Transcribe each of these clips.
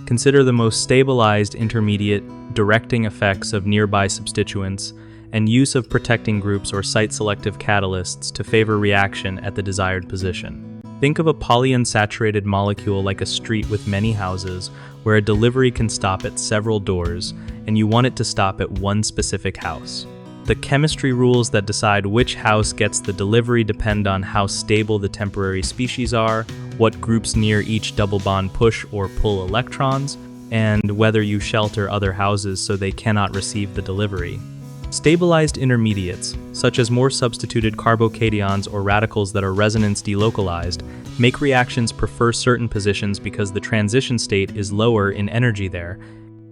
consider the most stabilized intermediate directing effects of nearby substituents and use of protecting groups or site-selective catalysts to favor reaction at the desired position. Think of a polyunsaturated molecule like a street with many houses where a delivery can stop at several doors and you want it to stop at one specific house. The chemistry rules that decide which house gets the delivery depend on how stable the temporary species are, what groups near each double bond push or pull electrons, and whether you shelter other houses so they cannot receive the delivery. Stabilized intermediates, such as more substituted carbocations or radicals that are resonance delocalized, make reactions prefer certain positions because the transition state is lower in energy there,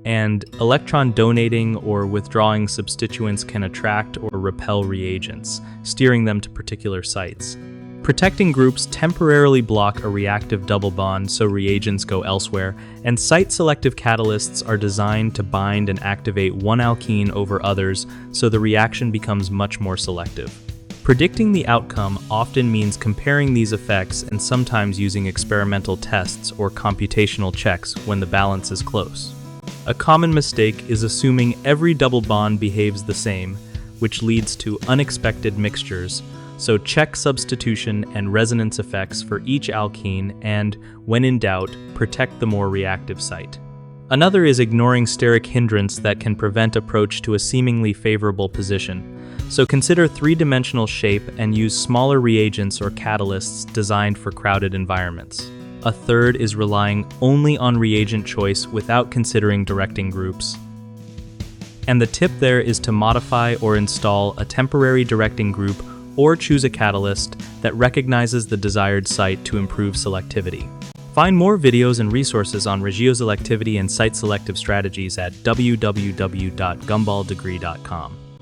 and electron donating or withdrawing substituents can attract or repel reagents, steering them to particular sites. Protecting groups temporarily block a reactive double bond so reagents go elsewhere, and site-selective catalysts are designed to bind and activate one alkene over others so the reaction becomes much more selective. Predicting the outcome often means comparing these effects and sometimes using experimental tests or computational checks when the balance is close. A common mistake is assuming every double bond behaves the same, which leads to unexpected mixtures. So check substitution and resonance effects for each alkene and, when in doubt, protect the more reactive site. Another is ignoring steric hindrance that can prevent approach to a seemingly favorable position. So consider three-dimensional shape and use smaller reagents or catalysts designed for crowded environments. A third is relying only on reagent choice without considering directing groups. And the tip there is to modify or install a temporary directing group or choose a catalyst that recognizes the desired site to improve selectivity. Find more videos and resources on regioselectivity and site-selective strategies at www.gumballdegree.com.